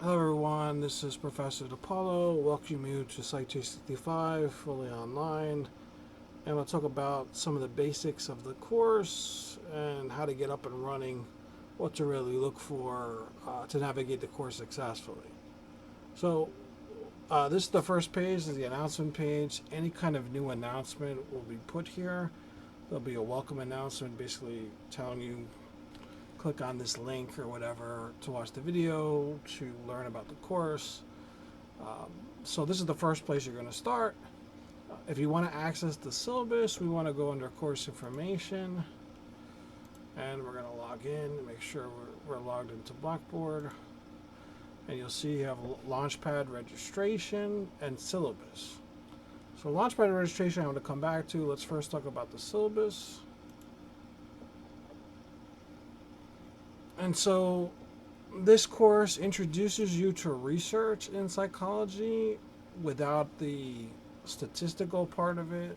Hello everyone, this is Professor DePaulo. Welcome you to Site 265, fully online. And we'll talk about some of the basics of the course and how to get up and running, what to really look for to navigate the course successfully. So this is the first page, is the announcement page. Any kind of new announcement will be put here. There'll be a welcome announcement basically telling you click on this link or whatever to watch the video, to learn about the course. So this is the first place you're going to start. If you want to access the syllabus, we want to go under course information, and we're going to log in, make sure we're logged into Blackboard, and you'll see you have Launchpad registration and syllabus. So Launchpad registration I'm going to come back to. Let's first talk about the syllabus. And so this course introduces you to research in psychology without the statistical part of it.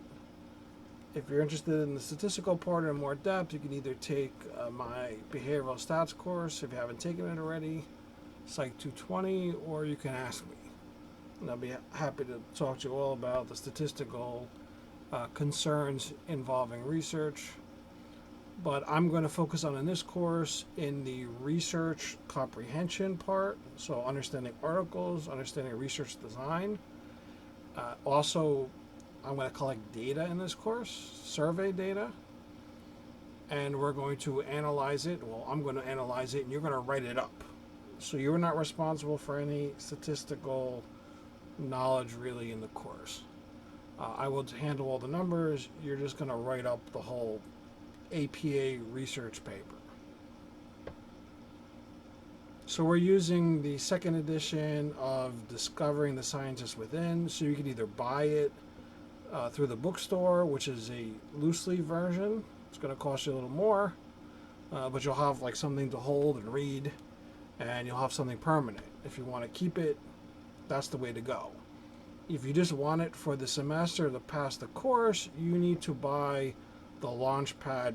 If you're interested in the statistical part in more depth, you can either take my behavioral stats course if you haven't taken it already, Psych 220, or you can ask me. And I'll be happy to talk to you all about the statistical concerns involving research. But I'm going to focus on in this course in the research comprehension part, so understanding articles, understanding research design. Also, I'm going to collect data in this course, survey data, and we're going to analyze it. Well, I'm going to analyze it, and you're going to write it up. So you're not responsible for any statistical knowledge really in the course. I will handle all the numbers. You're just going to write up the whole APA research paper. So we're using the second edition of Discovering the Scientist Within. So you can either buy it through the bookstore, which is a loose leaf version. It's going to cost you a little more, but you'll have like something to hold and read, and you'll have something permanent. If you want to keep it, that's the way to go. If you just want it for the semester to pass the course, you need to buy the Launchpad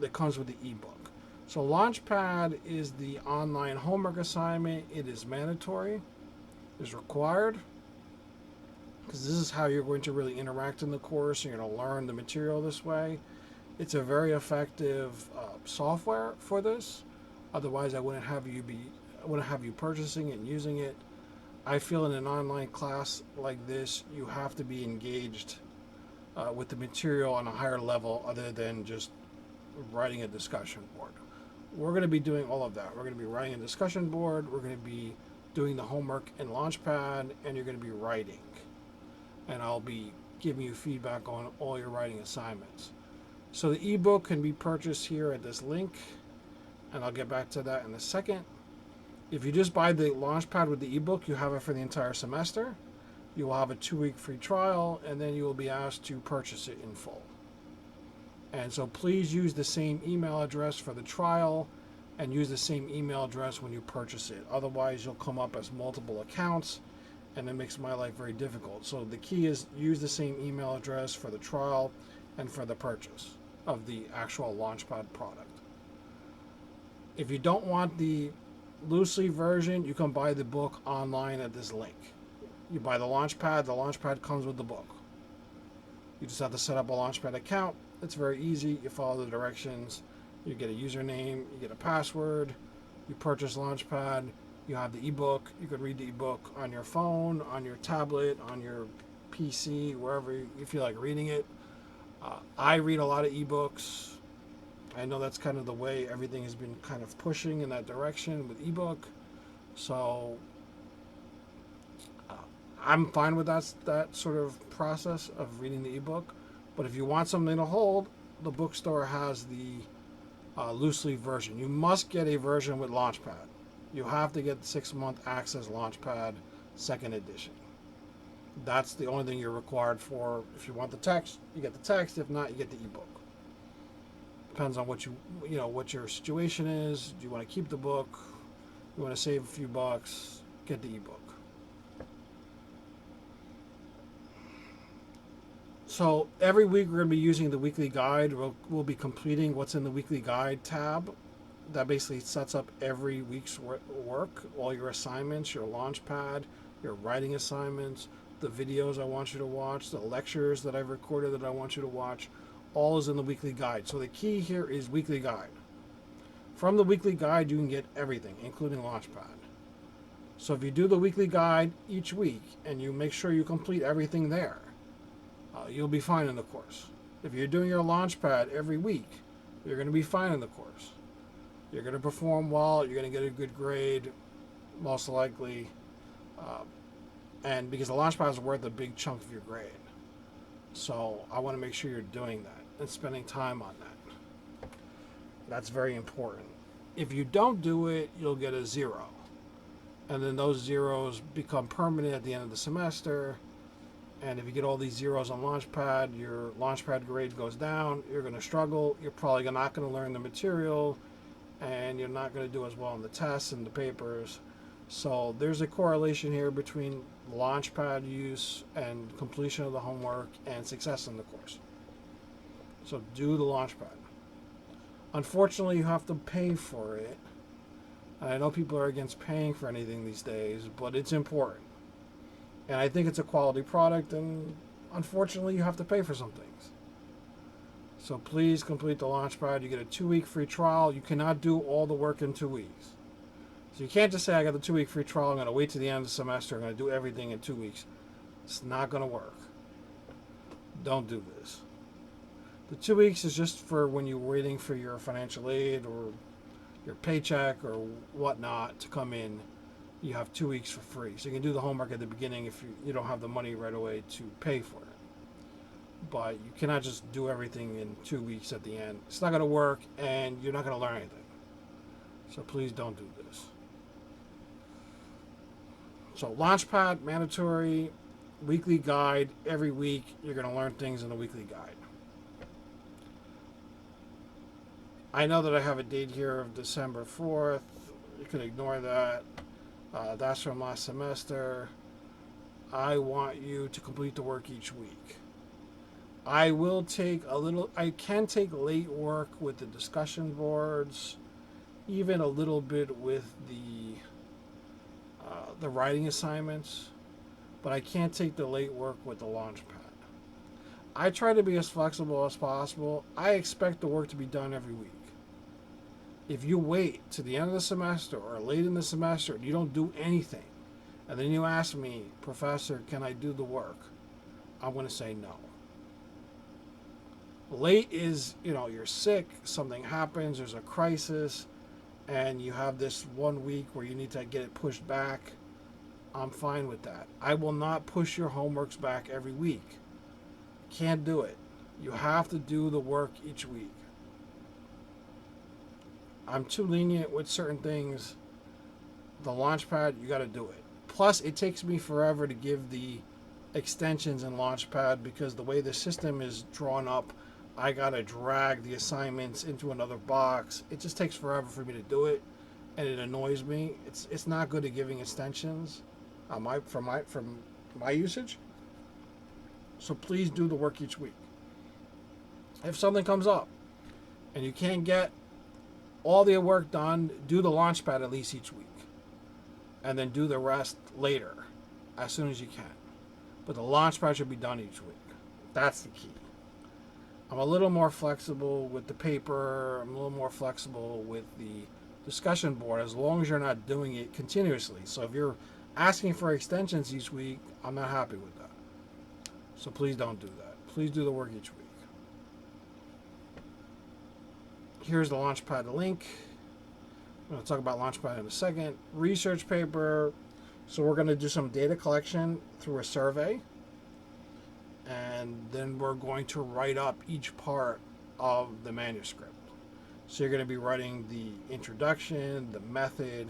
that comes with the ebook. So Launchpad is the online homework assignment. It is mandatory, is required, because this is how you're going to really interact in the course. You're going to learn the material this way. It's a very effective software for this. Otherwise, I wouldn't have you purchasing it and using it. I feel in an online class like this, you have to be engaged with the material on a higher level other than just writing a discussion board. We're going to be doing all of that. We're going to be writing a discussion board. We're going to be doing the homework in Launchpad, and you're going to be writing. And I'll be giving you feedback on all your writing assignments. So the ebook can be purchased here at this link, and I'll get back to that in a second. If you just buy the Launchpad with the ebook, you have it for the entire semester. You will have a 2-week free trial, and then you will be asked to purchase it in full. And so please use the same email address for the trial and use the same email address when you purchase it. Otherwise, you'll come up as multiple accounts, and it makes my life very difficult. So the key is use the same email address for the trial and for the purchase of the actual Launchpad product. If you don't want the loose leaf version, you can buy the book online at this link. You buy the Launchpad comes with the book. You just have to set up a Launchpad account. It's very easy. You follow the directions. You get a username, you get a password, you purchase Launchpad, you have the ebook. You could read the ebook on your phone, on your tablet, on your PC, wherever you feel like reading it. I read a lot of ebooks. I know that's kind of the way everything has been kind of pushing in that direction with ebook. So I'm fine with that sort of process of reading the ebook. But if you want something to hold, the bookstore has the loose leaf version. You must get a version with Launchpad. You have to get the 6-month access Launchpad second edition. That's the only thing you're required for. If you want the text, you get the text. If not, you get the ebook. Depends on what what your situation is. Do you want to keep the book? You want to save a few bucks? Get the ebook. So every week we're going to be using the weekly guide. We'll be completing what's in the weekly guide tab. that basically sets up every week's work, all your assignments, your launch pad, your writing assignments, the videos I want you to watch, the lectures that I've recorded that I want you to watch, all is in the weekly guide. So the key here is weekly guide. From the weekly guide, you can get everything, including Launchpad. So if you do the weekly guide each week and you make sure you complete everything there, you'll be fine in the course. If you're doing your Launchpad every week, you're going to be fine in the course. You're going to perform well. You're going to get a good grade, most likely. And because the Launchpad is worth a big chunk of your grade. So I want to make sure you're doing that and spending time on that. That's very important. If you don't do it, you'll get a 0. And then those zeros become permanent at the end of the semester. And if you get all these zeros on Launchpad, your Launchpad grade goes down. You're going to struggle. You're probably not going to learn the material. And you're not going to do as well on the tests and the papers. So there's a correlation here between Launchpad use and completion of the homework and success in the course. So do the Launchpad. Unfortunately, you have to pay for it. I know people are against paying for anything these days, but it's important. And I think it's a quality product, and unfortunately, you have to pay for some things. So please complete the Launchpad. You get a 2-week free trial. You cannot do all the work in 2 weeks. So you can't just say, I got the 2-week free trial, I'm going to wait to the end of the semester, I'm going to do everything in 2 weeks. It's not going to work. Don't do this. The 2 weeks is just for when you're waiting for your financial aid or your paycheck or whatnot to come in. You have 2 weeks for free. So you can do the homework at the beginning if you don't have the money right away to pay for it. But you cannot just do everything in 2 weeks at the end. It's not going to work, and you're not going to learn anything. So please don't do this. So Launchpad, mandatory, weekly guide. Every week you're going to learn things in the weekly guide. I know that I have a date here of December 4th. You can ignore that. That's from last semester. I want you to complete the work each week. I can take late work with the discussion boards, even a little bit with the writing assignments, but I can't take the late work with the Launchpad. I try to be as flexible as possible. I expect the work to be done every week. If you wait to the end of the semester or late in the semester and you don't do anything, and then you ask me, Professor, can I do the work? I'm going to say no. Late is, you're sick, something happens, there's a crisis, and you have this 1 week where you need to get it pushed back. I'm fine with that. I will not push your homeworks back every week. Can't do it. You have to do the work each week. I'm too lenient with certain things. The Launchpad, you got to do it. Plus, it takes me forever to give the extensions in Launchpad because the way the system is drawn up, I got to drag the assignments into another box. It just takes forever for me to do it, and it annoys me. It's not good at giving extensions from my usage. So please do the work each week. If something comes up and you can't get all the work done, do the Launchpad at least each week. And then do the rest later, as soon as you can. But the Launchpad should be done each week. That's the key. I'm a little more flexible with the paper. I'm a little more flexible with the discussion board as long as you're not doing it continuously. So if you're asking for extensions each week, I'm not happy with that. So please don't do that. Please do the work each week. Here's the Launchpad link. I'm going to talk about Launchpad in a second. Research paper. So we're going to do some data collection through a survey. And then we're going to write up each part of the manuscript. So you're going to be writing the introduction, the method,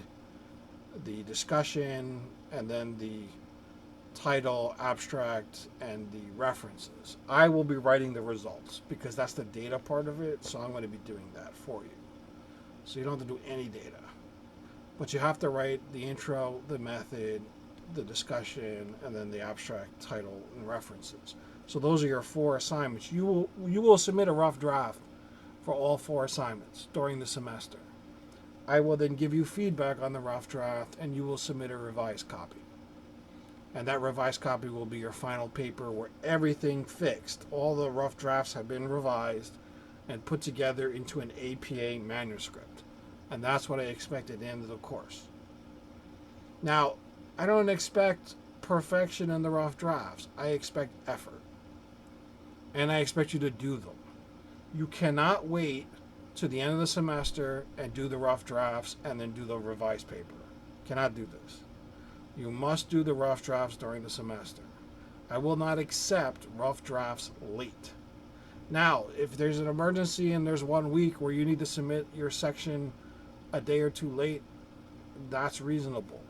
the discussion, and then the title, abstract, and the references. I will be writing the results because that's the data part of it, so I'm going to be doing that for you. So you don't have to do any data. But you have to write the intro, the method, the discussion, and then the abstract, title, and references. So those are your 4 assignments. You will submit a rough draft for all 4 assignments during the semester. I will then give you feedback on the rough draft, and you will submit a revised copy. And that revised copy will be your final paper where everything fixed. All the rough drafts have been revised and put together into an APA manuscript. And that's what I expect at the end of the course. Now, I don't expect perfection in the rough drafts. I expect effort. And I expect you to do them. You cannot wait to the end of the semester and do the rough drafts and then do the revised paper. Cannot do this. You must do the rough drafts during the semester. I will not accept rough drafts late. Now, if there's an emergency and there's 1 week where you need to submit your section a day or two late, that's reasonable.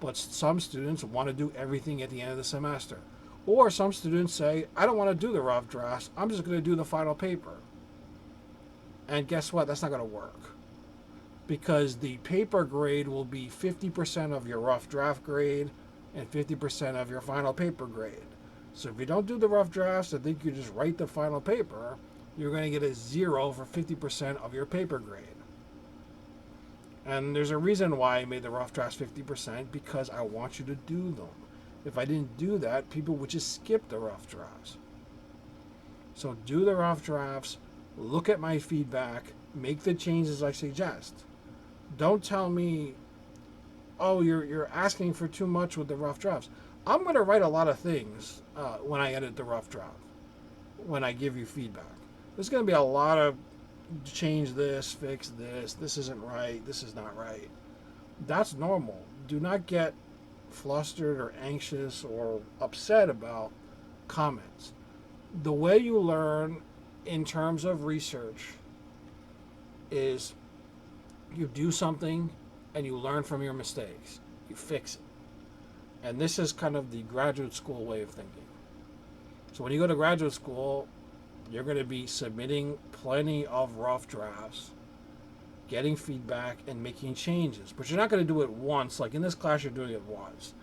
But some students want to do everything at the end of the semester. Or some students say, I don't want to do the rough drafts, I'm just going to do the final paper. And guess what? That's not going to work. Because the paper grade will be 50% of your rough draft grade and 50% of your final paper grade. So if you don't do the rough drafts, I think you just write the final paper, you're going to get a 0 for 50% of your paper grade. And there's a reason why I made the rough drafts 50%, because I want you to do them. If I didn't do that, people would just skip the rough drafts. So do the rough drafts, look at my feedback, make the changes I suggest. Don't tell me, oh, you're asking for too much with the rough drafts. I'm going to write a lot of things when I edit the rough draft, when I give you feedback. There's going to be a lot of change this, fix this isn't right, this is not right. That's normal. Do not get flustered or anxious or upset about comments. The way you learn in terms of research is you do something and you learn from your mistakes. You fix it. And this is kind of the graduate school way of thinking. So when you go to graduate school, you're going to be submitting plenty of rough drafts, getting feedback, and making changes. But you're not going to do it once. Like in this class, you're doing it once.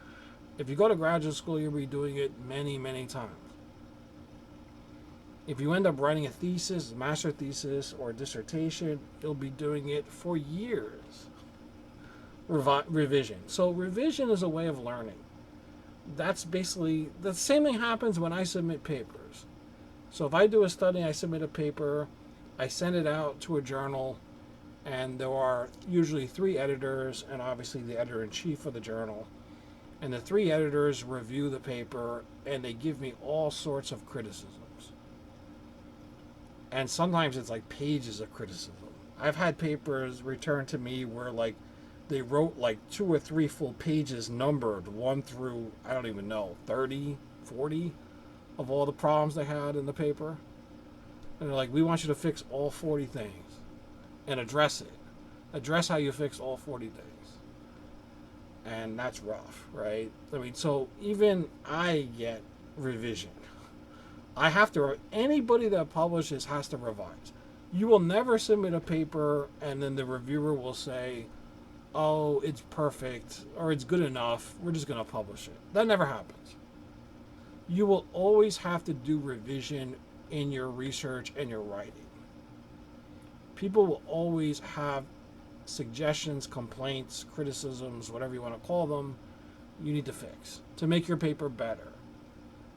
If you go to graduate school, you'll be doing it many, many times. If you end up writing a thesis, master thesis, or a dissertation, you'll be doing it for years. Revision. So revision is a way of learning. That's basically, the same thing happens when I submit papers. So if I do a study, I submit a paper, I send it out to a journal, and there are usually 3 editors, and obviously the editor-in-chief of the journal. And the 3 editors review the paper, and they give me all sorts of criticisms. And sometimes it's like pages of criticism. I've had papers returned to me where like they wrote like 2 or 3 full pages numbered 1 through, I don't even know, 30, 40 of all the problems they had in the paper. And they're like, we want you to fix all 40 things and address it. Address how you fix all 40 things. And that's rough, right? I mean, so even I get revision. I have to, anybody that publishes has to revise. You will never submit a paper and then the reviewer will say, oh, it's perfect or it's good enough, we're just going to publish it. That never happens. You will always have to do revision in your research and your writing. People will always have suggestions, complaints, criticisms, whatever you want to call them, you need to fix to make your paper better.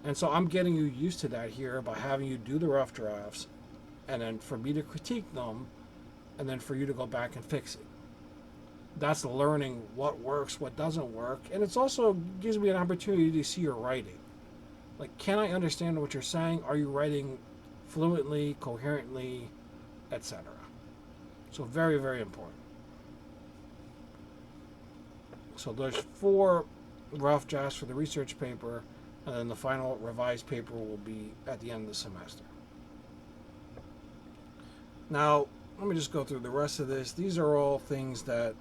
And so I'm getting you used to that here by having you do the rough drafts and then for me to critique them and then for you to go back and fix it. That's learning what works, what doesn't work. And it's also gives me an opportunity to see your writing. Like, can I understand what you're saying? Are you writing fluently, coherently, etc.? So very, very important. So there's 4 rough drafts for the research paper, and then the final revised paper will be at the end of the semester. Now, let me just go through the rest of this. These are all things that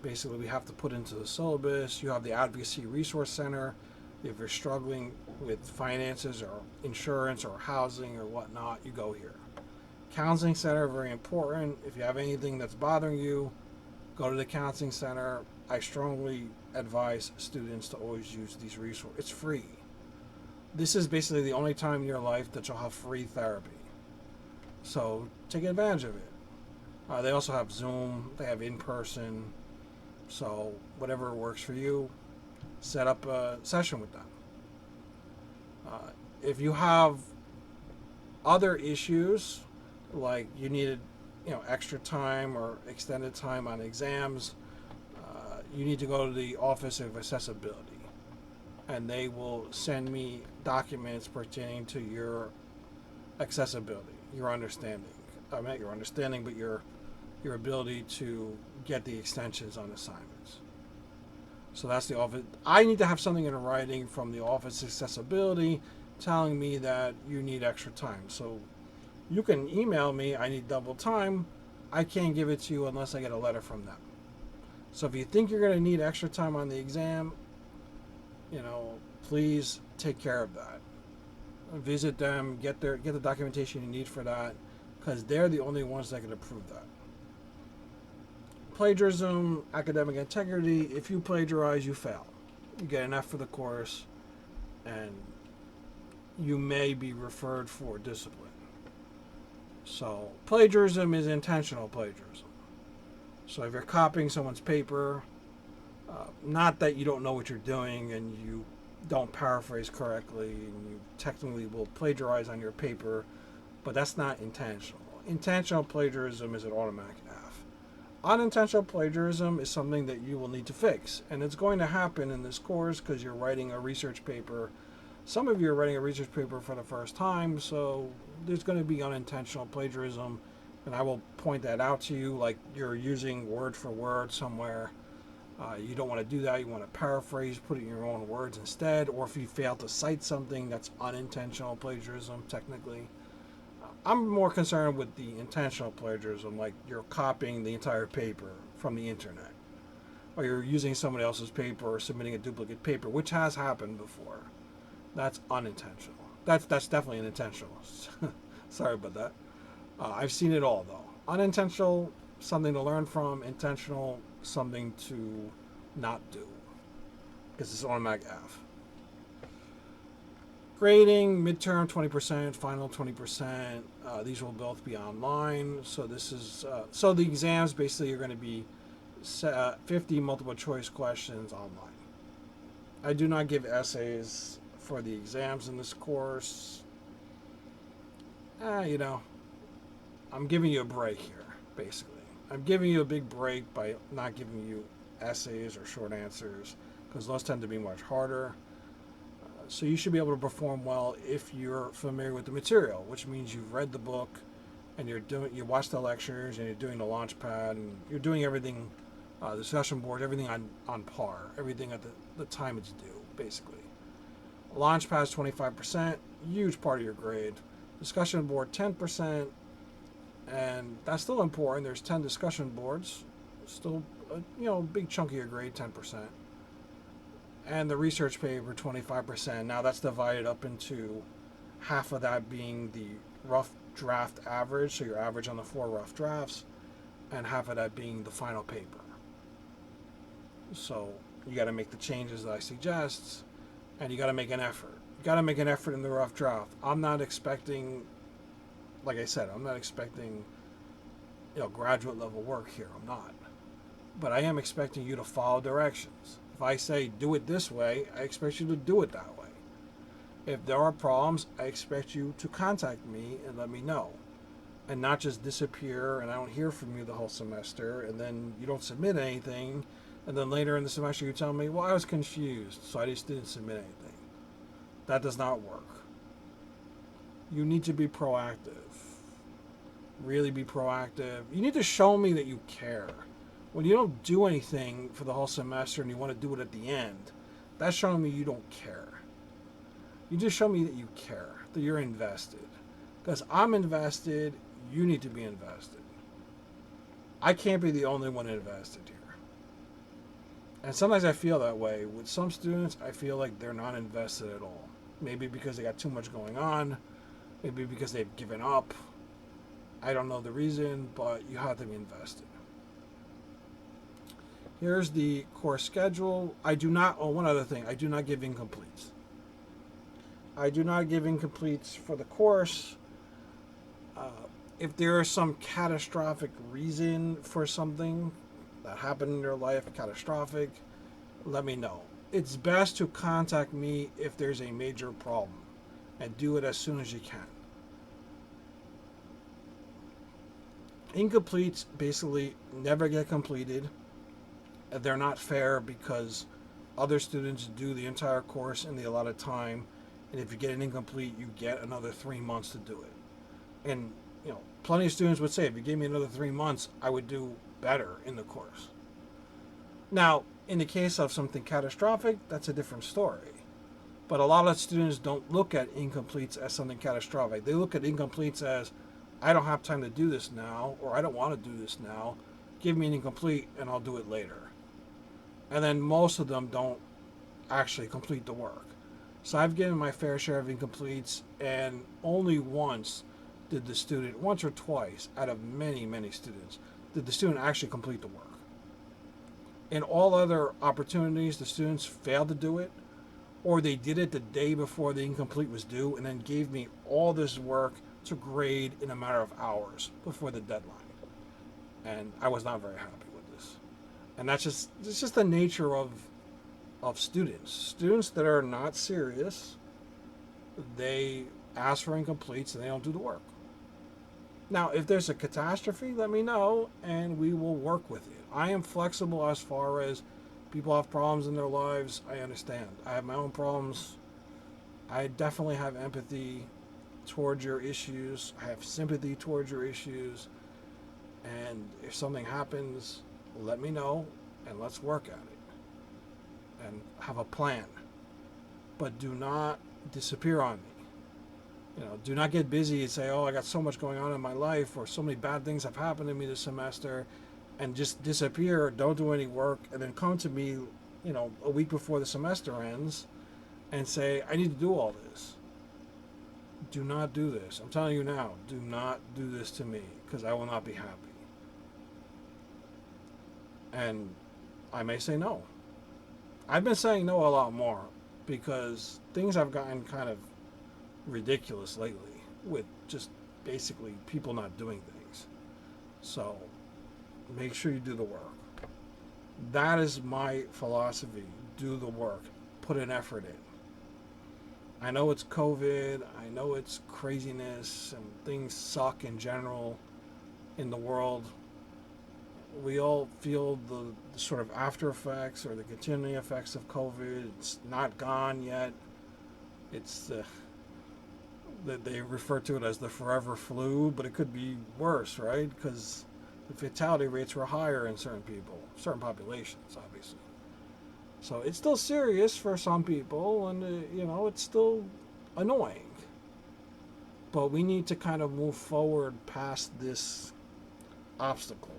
basically we have to put into the syllabus. You have the Advocacy Resource Center. If you're struggling with finances or insurance or housing or whatnot, you go here. Counseling Center, very important. If you have anything that's bothering you, go to the Counseling Center. I strongly advise students to always use these resources. It's free. This is basically the only time in your life that you'll have free therapy. So take advantage of it. They also have Zoom. They have in-person. So whatever works for you, set up a session with them. If you have other issues, like you needed, extra time or extended time on exams, you need to go to the Office of Accessibility, and they will send me documents pertaining to your accessibility, your understanding. Not your understanding, but your ability to get the extensions on assignments. So that's the office. I need to have something in writing from the Office of Accessibility telling me that you need extra time. So you can email me, I need double time. I can't give it to you unless I get a letter from them. So if you think you're going to need extra time on the exam, please take care of that. Visit them, get the documentation you need for that, because they're the only ones that can approve that. Plagiarism, academic integrity. If you plagiarize, you fail. You get an F for the course, and you may be referred for discipline. So plagiarism is intentional plagiarism. So if you're copying someone's paper, not that you don't know what you're doing and you don't paraphrase correctly and you technically will plagiarize on your paper, but that's not intentional. Intentional plagiarism is an automatic F. Unintentional plagiarism is something that you will need to fix, and it's going to happen in this course because you're writing a research paper. Some of you are writing a research paper for the first time, so there's going to be unintentional plagiarism, and I will point that out to you, like you're using word for word somewhere. You don't want to do that. You want to paraphrase, put it in your own words instead, or if you fail to cite something, that's unintentional plagiarism, technically. I'm more concerned with the intentional plagiarism, like you're copying the entire paper from the internet, or you're using somebody else's paper or submitting a duplicate paper, which has happened before. That's unintentional. That's definitely unintentional. Sorry about that. I've seen it all, though. Unintentional, something to learn from. Intentional, something to not do, because it's automatic F. Grading, midterm 20%, final 20%. These will both be online. So this is so the exams basically are going to be 50 multiple choice questions online. I do not give essays for the exams in this course. I'm giving you a break here, basically. I'm giving you a big break by not giving you essays or short answers, because those tend to be much harder. So you should be able to perform well if you're familiar with the material, which means you've read the book and you watch the lectures and you're doing the launch pad and you're doing everything, the discussion board, everything on par, everything at the time it's due, basically. Launch pad is 25%, huge part of your grade. Discussion board 10%, and that's still important. There's 10 discussion boards, still a big chunk of your grade, 10%. And the research paper 25%. Now that's divided up into half of that being the rough draft average, so your average on the 4 rough drafts, and half of that being the final paper. So you got to make the changes that I suggest, and you got to make an effort. You got to make an effort in the rough draft. I'm not expecting, like I said, I'm not expecting graduate level work here. I'm not. But I am expecting you to follow directions. If I say do it this way, I expect you to do it that way. If there are problems, I expect you to contact me and let me know, and not just disappear and I don't hear from you the whole semester, and then you don't submit anything, and then later in the semester you tell me, well, I was confused, so I just didn't submit anything. That does not work. You need to be proactive. Really be proactive. You need to show me that you care. When you don't do anything for the whole semester and you want to do it at the end, that's showing me you don't care. You just show me that you care, that you're invested. Because I'm invested, you need to be invested. I can't be the only one invested here. And sometimes I feel that way. With some students, I feel like they're not invested at all. Maybe because they got too much going on. Maybe because they've given up. I don't know the reason, but you have to be invested. Here's the course schedule. One other thing, I do not give incompletes. I do not give incompletes for the course. If there is some catastrophic reason for something that happened in your life, catastrophic, let me know. It's best to contact me if there's a major problem and do it as soon as you can. Incompletes basically never get completed. They're not fair because other students do the entire course in the allotted time, and if you get an incomplete, you get another 3 months to do it. And plenty of students would say, if you gave me another 3 months, I would do better in the course. Now, in the case of something catastrophic, that's a different story. But a lot of students don't look at incompletes as something catastrophic. They look at incompletes as, I don't have time to do this now, or I don't want to do this now. Give me an incomplete and I'll do it later. And then most of them don't actually complete the work. So I've given my fair share of incompletes, and only once did the student, once or twice out of many, many students, did the student actually complete the work. In all other opportunities, the students failed to do it, or they did it the day before the incomplete was due and then gave me all this work to grade in a matter of hours before the deadline. And I was not very happy with this. And it's just the nature of students. Students that are not serious, they ask for incompletes and they don't do the work. Now, if there's a catastrophe, let me know and we will work with it. I am flexible as far as people have problems in their lives. I understand. I have my own problems. I definitely have empathy towards your issues. I have sympathy towards your issues. And if something happens, let me know and let's work at it and have a plan. But do not disappear on me. Do not get busy and say, oh, I got so much going on in my life, or so many bad things have happened to me this semester, and just disappear, don't do any work, and then come to me, a week before the semester ends and say, I need to do all this. Do not do this. I'm telling you now, do not do this to me, because I will not be happy. And I may say no. I've been saying no a lot more because things have gotten kind of ridiculous lately with just basically people not doing things. So make sure you do the work. That is my philosophy. Do the work. Put an effort in. I know it's COVID. I know it's craziness and things suck in general in the world. We all feel the sort of after effects or the continuing effects of COVID. It's not gone yet. It's they refer to it as the forever flu, but it could be worse, right? Because the fatality rates were higher in certain people, certain populations, obviously. So it's still serious for some people, and it's still annoying. But we need to kind of move forward past this obstacle.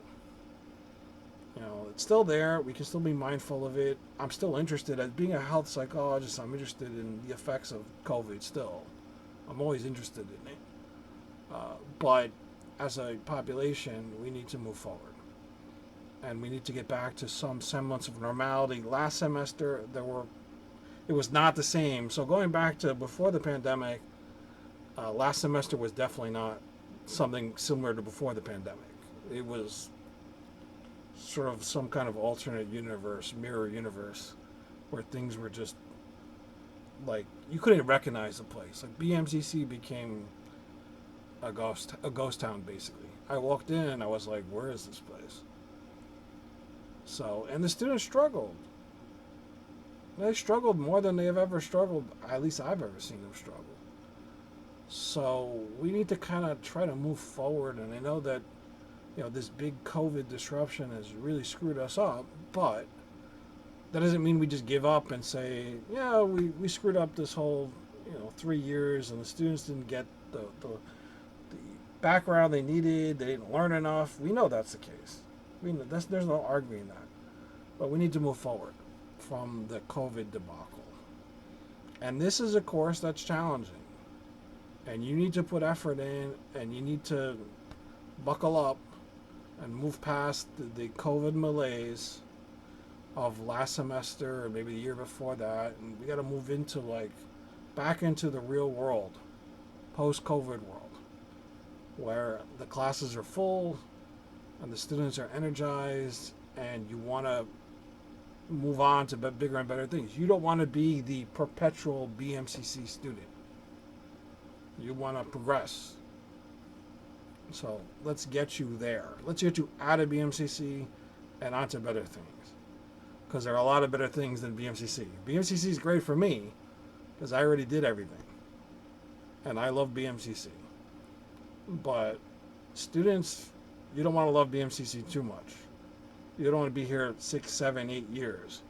It's still there. We can still be mindful of it. I'm still interested. As being a health psychologist, I'm interested in the effects of COVID still. I'm always interested in it. But as a population, we need to move forward. And we need to get back to some semblance of normality. Last semester, it was not the same. So going back to before the pandemic, last semester was definitely not something similar to before the pandemic. It was sort of some kind of alternate universe, mirror universe, where things were just like you couldn't recognize the place. Like BMCC became a ghost town basically. I walked in and I was like, where is this place? So, and the students struggled. They struggled more than they have ever struggled, at least I've ever seen them struggle. So we need to kind of try to move forward, and I know that this big COVID disruption has really screwed us up, but that doesn't mean we just give up and say, yeah, we screwed up this whole 3 years and the students didn't get the background they needed, they didn't learn enough. We know that's the case. There's no arguing that. But we need to move forward from the COVID debacle. And this is a course that's challenging. And you need to put effort in, and you need to buckle up and move past the COVID malaise of last semester or maybe the year before that. And we got to move back into the real world, post-COVID world. where the classes are full and the students are energized and you want to move on to bigger and better things. You don't want to be the perpetual BMCC student. You want to progress. So let's get you there. Let's get you out of BMCC and onto better things. Because there are a lot of better things than BMCC. BMCC is great for me because I already did everything. And I love BMCC. But students, you don't want to love BMCC too much. You don't want to be here 6, 7, 8 years.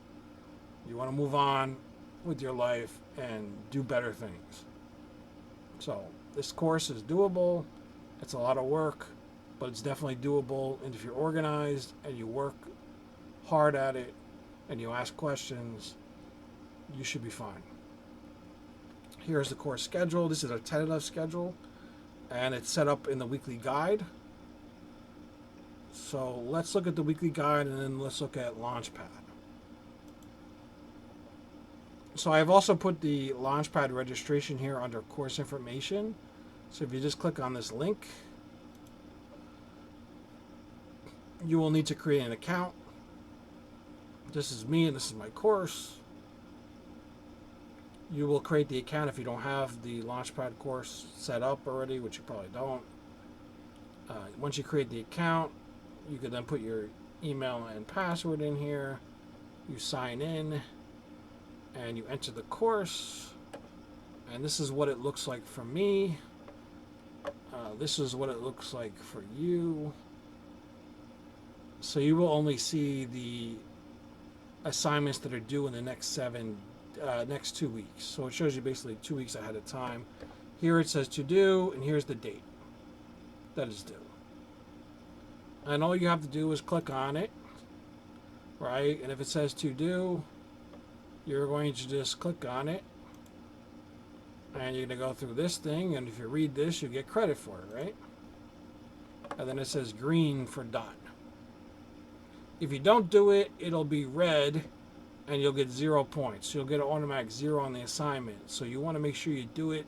You want to move on with your life and do better things. So this course is doable. It's a lot of work, but it's definitely doable. And if you're organized and you work hard at it and you ask questions, you should be fine. Here's the course schedule. This is a tentative schedule, and it's set up in the weekly guide. So let's look at the weekly guide, and then let's look at Launchpad. So I've also put the Launchpad registration here under course information. So if you just click on this link, you will need to create an account. This is me and this is my course. You will create the account if you don't have the Launchpad course set up already, which you probably don't. Once you create the account, you can then put your email and password in here. You sign in and you enter the course. And this is what it looks like for me. This is what it looks like for you. So you will only see the assignments that are due in the next next 2 weeks. So it shows you basically 2 weeks ahead of time. Here it says to do, and here's the date that is due. And all you have to do is click on it, right? And if it says to do, you're going to just click on it, and you're going to go through this thing, and if you read this, you get credit for it, right? And then it says green for done. If you don't do it, it'll be red, and you'll get 0 points. You'll get an automatic 0 on the assignment. So you want to make sure you do it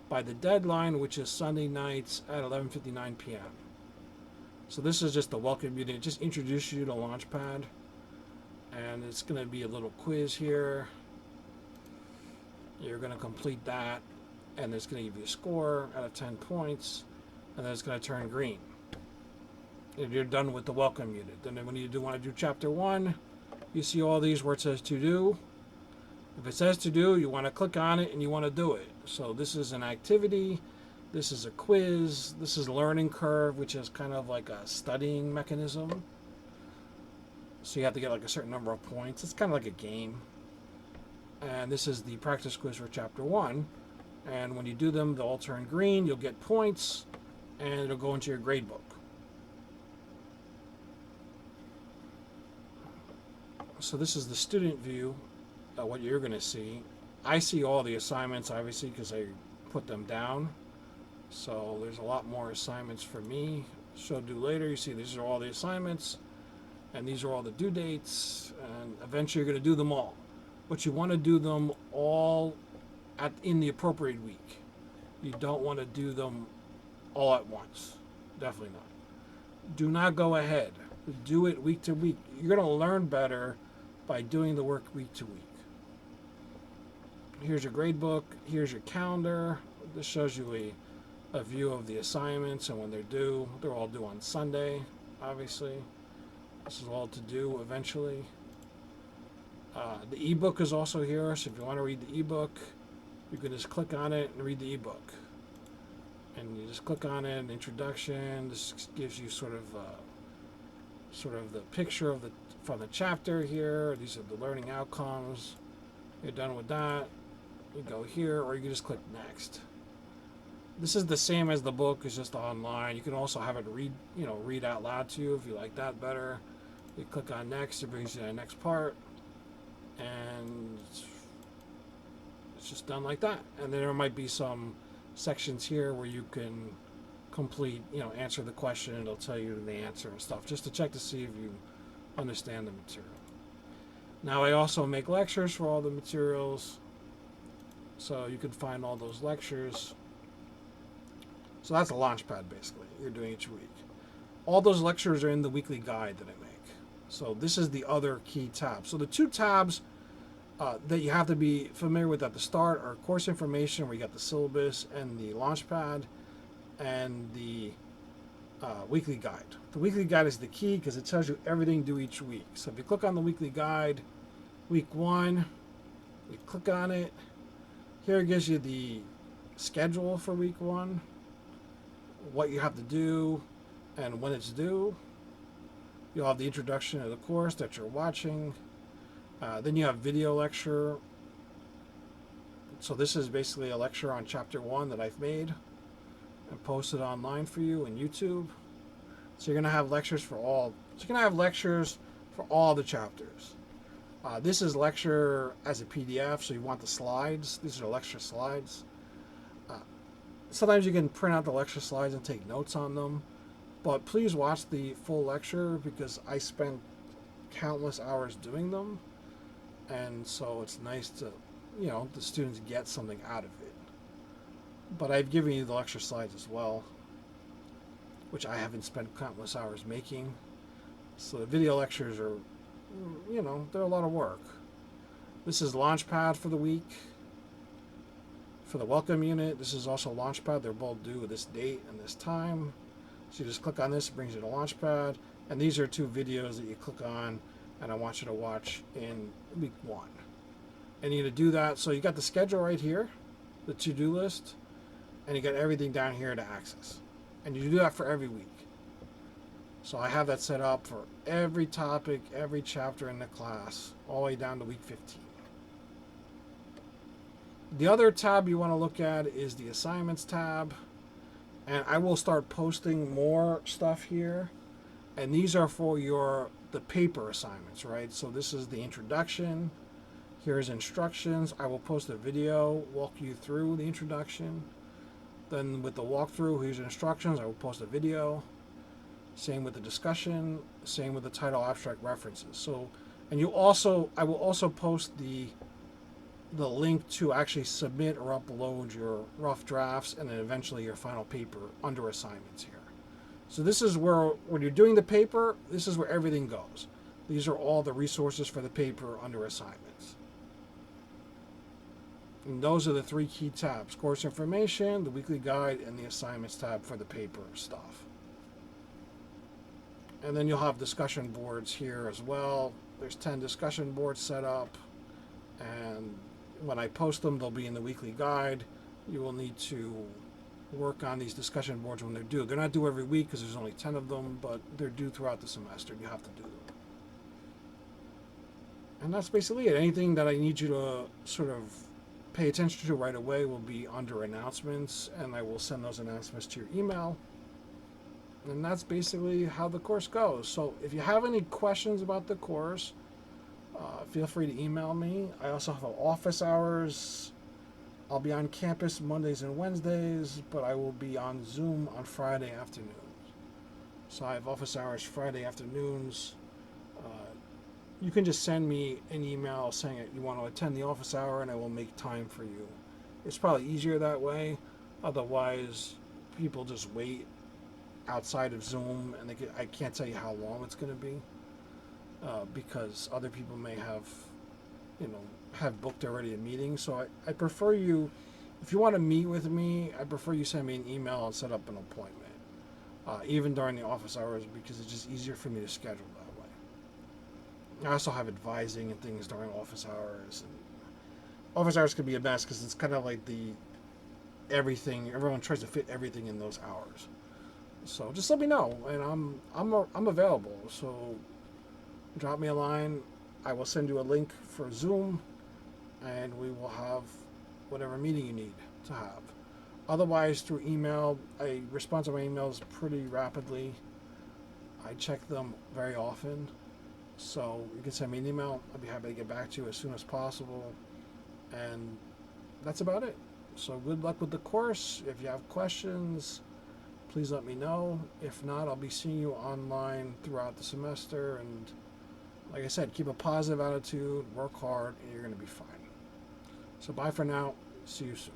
by the deadline, which is Sunday nights at 11:59 p.m. So this is just a welcome meeting. It just introduces you to Launchpad. And it's going to be a little quiz here. You're going to complete that. And it's going to give you a score out of 10 points. And then it's going to turn green. And you're done with the welcome unit. And then when you want to do chapter 1, you see all these where it says to do. If it says to do, you want to click on it and you want to do it. So this is an activity. This is a quiz. This is learning curve, which is kind of like a studying mechanism. So you have to get like a certain number of points. It's kind of like a game. And this is the practice quiz for chapter 1. And when you do them, they'll all turn green. You'll get points, and it'll go into your grade book. So this is the student view, what you're going to see. I see all the assignments, obviously, because I put them down. So there's a lot more assignments for me. Show due later. You see these are all the assignments, and these are all the due dates, and eventually you're going to do them all. But you want to do them all in the appropriate week. You don't want to do them all at once. Definitely not. Do not go ahead. Do it week to week. You're going to learn better by doing the work week to week. Here's your grade book. Here's your calendar. This shows you a view of the assignments and when they're due. They're all due on Sunday, obviously. This is all to do eventually. The ebook is also here, so if you want to read the ebook, you can just click on it and read the ebook. And you just click on it, introduction. This gives you sort of the picture of from the chapter here. These are the learning outcomes. You're done with that. You go here, or you can just click next. This is the same as the book. It's just online. You can also have it read out loud to you if you like that better. You click on next. It brings you to the next part, and it's just done like that. And then there might be some sections here where you can complete, answer the question, and it'll tell you the answer and stuff, just to check to see if you understand the material. Now I also make lectures for all the materials, so you can find all those lectures So that's a launch pad basically you're doing each week. All those lectures are in the weekly guide that I make. So this is the other key tab. So the two tabs that you have to be familiar with at the start are course information, where you got the syllabus and the launch pad, and the weekly guide. The weekly guide is the key because it tells you everything due each week. So if you click on the weekly guide, week 1, you click on it. Here it gives you the schedule for week 1, what you have to do, and when it's due. You'll have the introduction of the course that you're watching. Then you have video lecture. So this is basically a lecture on chapter 1 that I've made and posted online for you in YouTube. So you're gonna have lectures for all. So you're gonna have lectures for all the chapters. This is lecture as a PDF, so you want the slides. These are lecture slides. Sometimes you can print out the lecture slides and take notes on them, but please watch the full lecture because I spent countless hours doing them, and so it's nice to, the students get something out of it. But I've given you the lecture slides as well, which I haven't spent countless hours making. So the video lectures are, they're a lot of work. This is Launchpad for the week. For the welcome unit, this is also Launchpad. They're both due this date and this time. So you just click on this, it brings you to Launchpad. And these are 2 videos that you click on, and I want you to watch in week 1. And you're going to do that. So you got the schedule right here, the to-do list, and you got everything down here to access. And you do that for every week. So I have that set up for every topic, every chapter in the class, all the way down to week 15. The other tab you want to look at is the assignments tab. And I will start posting more stuff here. And these are for the paper assignments, right? So this is the introduction. Here's instructions. I will post a video, walk you through the introduction. Then with the walkthrough, here's instructions. I will post a video. Same with the discussion. Same with the title, abstract, references. So, and I will also post the link to actually submit or upload your rough drafts and then eventually your final paper under assignments here. So this is where, when you're doing the paper, this is where everything goes. These are all the resources for the paper under assignments. And those are the 3 key tabs: course information, the weekly guide, and the assignments tab for the paper stuff. And then you'll have discussion boards here as well. There's 10 discussion boards set up, and when I post them, they'll be in the weekly guide. You will need to work on these discussion boards when they're due. They're not due every week because there's only 10 of them, but they're due throughout the semester. You have to do them. And that's basically it. Anything that I need you to sort of pay attention to right away will be under announcements, and I will send those announcements to your email. And that's basically how the course goes. So if you have any questions about the course, feel free to email me. I also have office hours. I'll be on campus Mondays and Wednesdays, but I will be on Zoom on Friday afternoons. So I have office hours Friday afternoons. You can just send me an email saying that you want to attend the office hour, and I will make time for you. It's probably easier that way. Otherwise, people just wait outside of Zoom, and I can't tell you how long it's going to be because other people may have booked already a meeting. So I prefer you, if you want to meet with me, I prefer you send me an email and set up an appointment, even during the office hours, because it's just easier for me to schedule that way. I also have advising and things during office hours. And office hours could be a mess because it's kind of like everyone tries to fit everything in those hours. So just let me know, and I'm available. So drop me a line. I will send you a link for Zoom, and we will have whatever meeting you need to have. Otherwise, through email, I respond to my emails pretty rapidly. I check them very often. So you can send me an email. I'll be happy to get back to you as soon as possible. And that's about it. So good luck with the course. If you have questions, please let me know. If not, I'll be seeing you online throughout the semester. And like I said, keep a positive attitude, work hard, and you're going to be fine. So bye for now. See you soon.